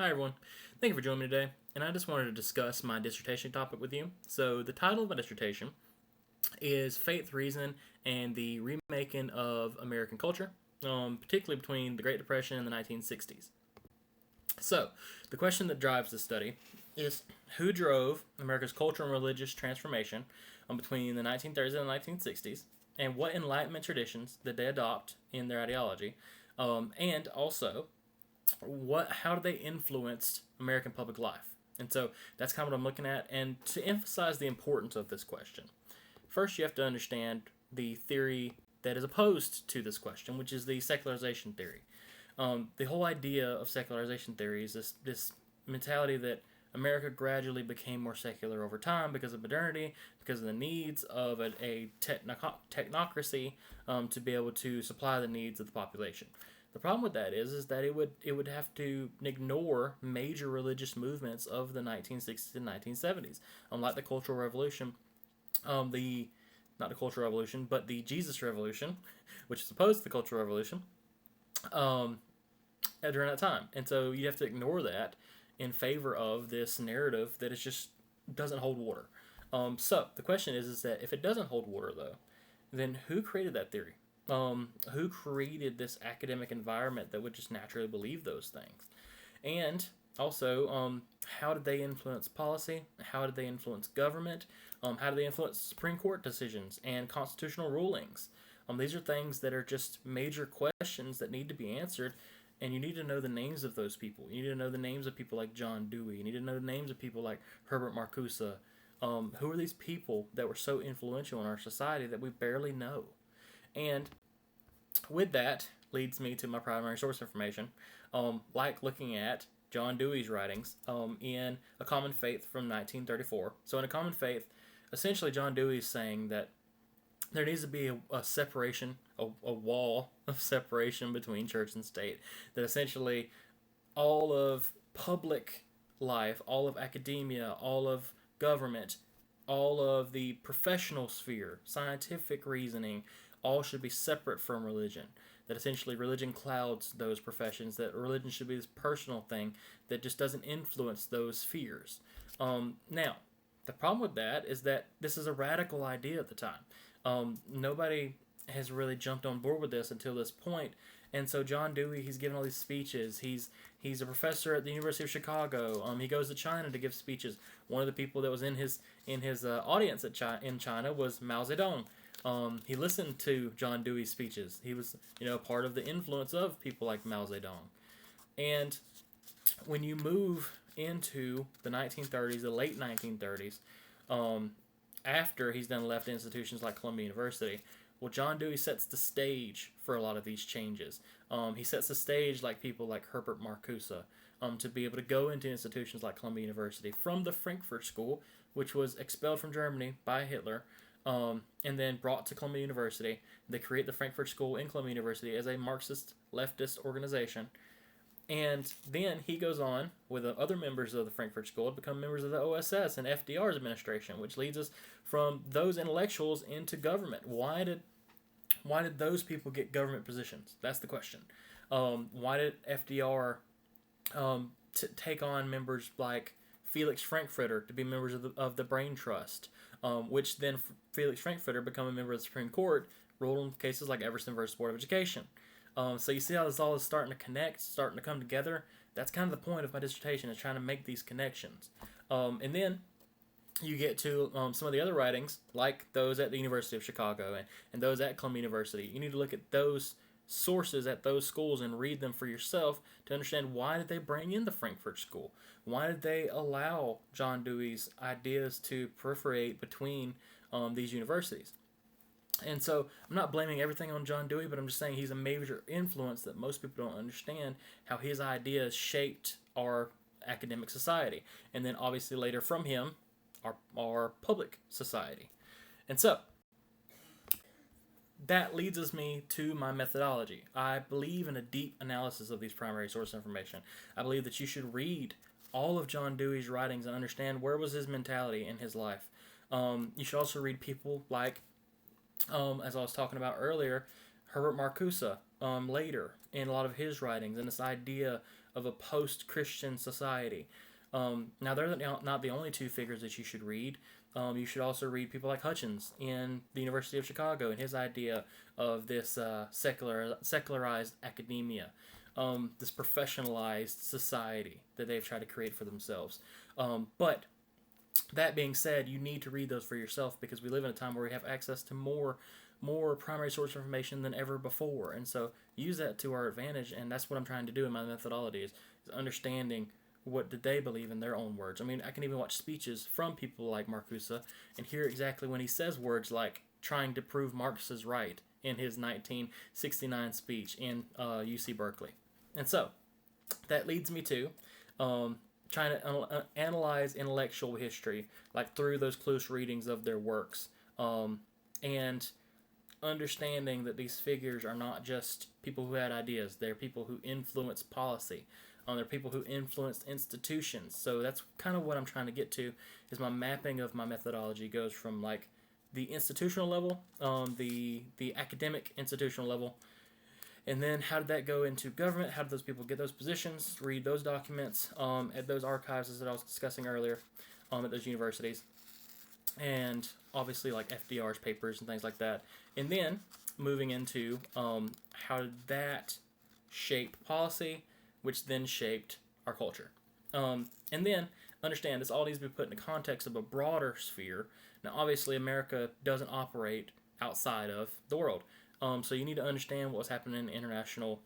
Hi, everyone. Thank you for joining me today. And I just wanted to discuss my dissertation topic with you. So, the title of my dissertation is Faith, Reason, and the Remaking of American Culture, particularly between the Great Depression and the 1960s. So, the question that drives this study is who drove America's cultural and religious transformation between the 1930s and the 1960s, and what Enlightenment traditions did they adopt in their ideology, and also how do they influence American public life? And so that's kind of what I'm looking at. And to emphasize the importance of this question, first you have to understand the theory that is opposed to this question, which is the secularization theory. The whole idea of secularization theory is this mentality that America gradually became more secular over time because of modernity, because of the needs of a technocracy to be able to supply the needs of the population. The problem with that is that it would have to ignore major religious movements of the 1960s and 1970s, like the Cultural Revolution, the not the Cultural Revolution, but the Jesus Revolution, which is opposed to the Cultural Revolution, um, during that time. And so you have to ignore that in favor of this narrative that is just doesn't hold water. So the question is that if it doesn't hold water though, then who created that theory? Who created this academic environment that would just naturally believe those things? And also, how did they influence policy? How did they influence government? How did they influence Supreme Court decisions and constitutional rulings? These are things that are just major questions that need to be answered, and you need to know the names of those people. You need to know the names of people like John Dewey. You need to know the names of people like Herbert Marcuse. Who are these people that were so influential in our society that we barely know? And with that leads me to my primary source information, like looking at John Dewey's writings in A Common Faith from 1934. So in A Common Faith, essentially John Dewey is saying that there needs to be a separation, a wall of separation between church and state, that essentially all of public life, all of academia, all of government, all of the professional sphere, scientific reasoning, all should be separate from religion. That essentially religion clouds those professions, that religion should be this personal thing that just doesn't influence those spheres. Now, the problem with that is that this is a radical idea at the time. Nobody has really jumped on board with this until this point. And so John Dewey, he's given all these speeches. He's a professor at the University of Chicago. He goes to China to give speeches. One of the people that was in his audience in China was Mao Zedong. He listened to John Dewey's speeches. He was, part of the influence of people like Mao Zedong. And when you move into the 1930s, the late 1930s, after he's then left institutions like Columbia University, well, John Dewey sets the stage for a lot of these changes. He sets the stage like people like Herbert Marcuse to be able to go into institutions like Columbia University from the Frankfurt School, which was expelled from Germany by Hitler, and then brought to Columbia University. They create the Frankfurt School in Columbia University as a Marxist leftist organization. And then he goes on with the other members of the Frankfurt School to become members of the OSS and FDR's administration, which leads us from those intellectuals into government. Why did those people get government positions? That's the question. Why did FDR take on members like Felix Frankfurter to be members of the Brain Trust, which then Felix Frankfurter become a member of the Supreme Court, ruled on cases like Everson versus Board of Education. So you see how this all is starting to connect, starting to come together. That's kind of the point of my dissertation, is trying to make these connections. And then you get to some of the other writings, like those at the University of Chicago and those at Columbia University. You need to look at those sources at those schools and read them for yourself to understand why did they bring in the Frankfurt School? Why did they allow John Dewey's ideas to proliferate between these universities? And so I'm not blaming everything on John Dewey, but I'm just saying he's a major influence that most people don't understand how his ideas shaped our academic society. And then obviously later from him, our public society. And so that leads me to my methodology. I believe in a deep analysis of these primary source information. I believe that you should read all of John Dewey's writings and understand where was his mentality in his life. You should also read people like as I was talking about earlier, Herbert Marcuse later in a lot of his writings, and this idea of a post-Christian society. Now, they're not the only two figures that you should read. You should also read people like Hutchins in the University of Chicago and his idea of this secularized academia, this professionalized society that they've tried to create for themselves. But that being said, you need to read those for yourself because we live in a time where we have access to more primary source information than ever before, and so use that to our advantage. And that's what I'm trying to do in my methodology is understanding what did they believe in their own words. I mean, I can even watch speeches from people like Marcuse and hear exactly when he says words like trying to prove Marx is right in his 1969 speech in UC Berkeley. And so that leads me to trying to analyze intellectual history, like through those close readings of their works, and understanding that these figures are not just people who had ideas; they're people who influence policy. They're people who influenced institutions. So that's kind of what I'm trying to get to. Is my mapping of my methodology goes from like the institutional level, the academic institutional level, and then how did that go into government? How did those people get those positions? Read those documents at those archives that I was discussing earlier at those universities. And obviously like FDR's papers and things like that. And then moving into how did that shape policy, which then shaped our culture. And then understand this all needs to be put in the context of a broader sphere. Now obviously America doesn't operate outside of the world. So you need to understand what was happening in international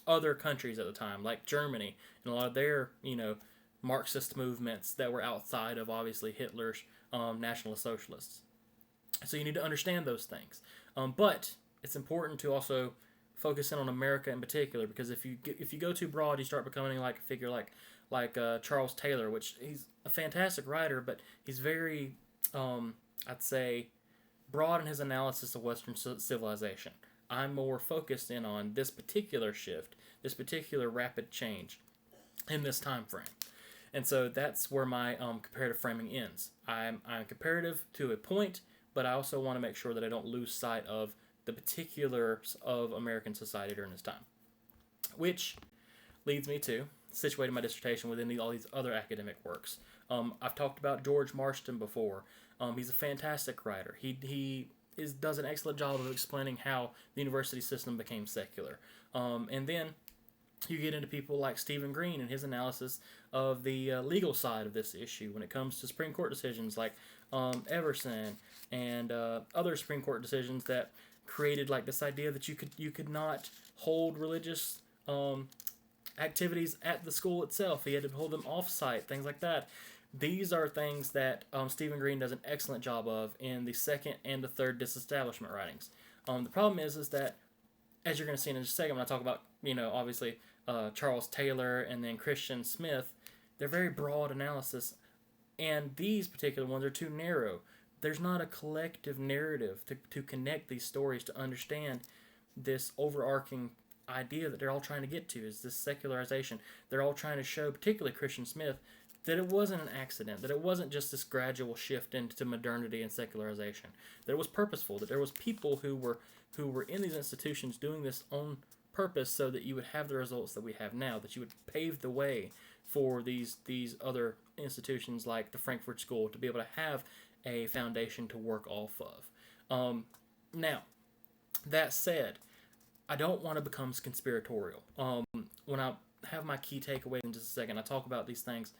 other countries at the time, like Germany and a lot of their, Marxist movements that were outside of obviously Hitler's nationalist socialists. So you need to understand those things. But it's important to also focus in on America in particular, because if you go too broad, you start becoming like a figure like Charles Taylor, which he's a fantastic writer, but he's very, I'd say, broad in his analysis of Western civilization. I'm more focused in on this particular shift, this particular rapid change in this time frame. And so that's where my comparative framing ends. I'm comparative to a point, but I also want to make sure that I don't lose sight of the particulars of American society during this time. Which leads me to situating my dissertation within all these other academic works. I've talked about George Marston before. He's a fantastic writer. He does an excellent job of explaining how the university system became secular. And then you get into people like Stephen Green and his analysis of the legal side of this issue when it comes to Supreme Court decisions like Everson and other Supreme Court decisions that created like this idea that you could not hold religious activities at the school itself. He had to hold them off-site, things like that. These are things that Stephen Green does an excellent job of in the second and the third disestablishment writings. The problem is that, as you're going to see in just a second when I talk about, obviously Charles Taylor and then Christian Smith, they're very broad analysis, and these particular ones are too narrow. There's not a collective narrative to connect these stories to understand this overarching idea that they're all trying to get to, is this secularization. They're all trying to show, particularly Christian Smith, that it wasn't an accident, that it wasn't just this gradual shift into modernity and secularization, that it was purposeful, that there was people who were in these institutions doing this on purpose so that you would have the results that we have now, that you would pave the way for these other institutions like the Frankfurt School to be able to have a foundation to work off of. Now, that said, I don't want to become conspiratorial. When I have my key takeaways in just a second, I talk about these things.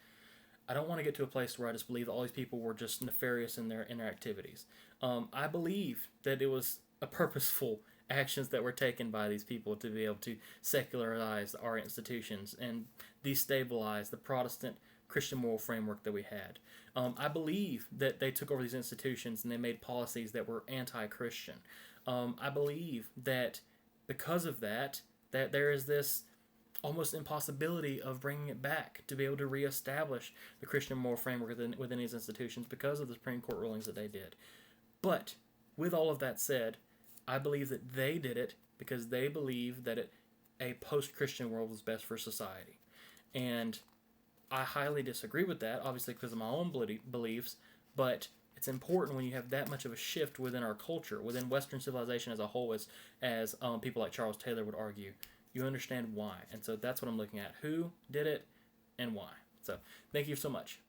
I don't want to get to a place where I just believe that all these people were just nefarious in their activities. I believe that it was a purposeful actions that were taken by these people to be able to secularize our institutions and destabilize the Protestant Christian moral framework that we had. I believe that they took over these institutions and they made policies that were anti-Christian. I believe that because of that there is this almost impossibility of bringing it back to be able to reestablish the Christian moral framework within these institutions because of the Supreme Court rulings that they did. But with all of that said, I believe that they did it because they believed that a post-Christian world was best for society. And I highly disagree with that, obviously because of my own beliefs, but it's important when you have that much of a shift within our culture, within Western civilization as a whole, as people like Charles Taylor would argue. you understand why. And so that's what I'm looking at. Who did it and why. So thank you so much.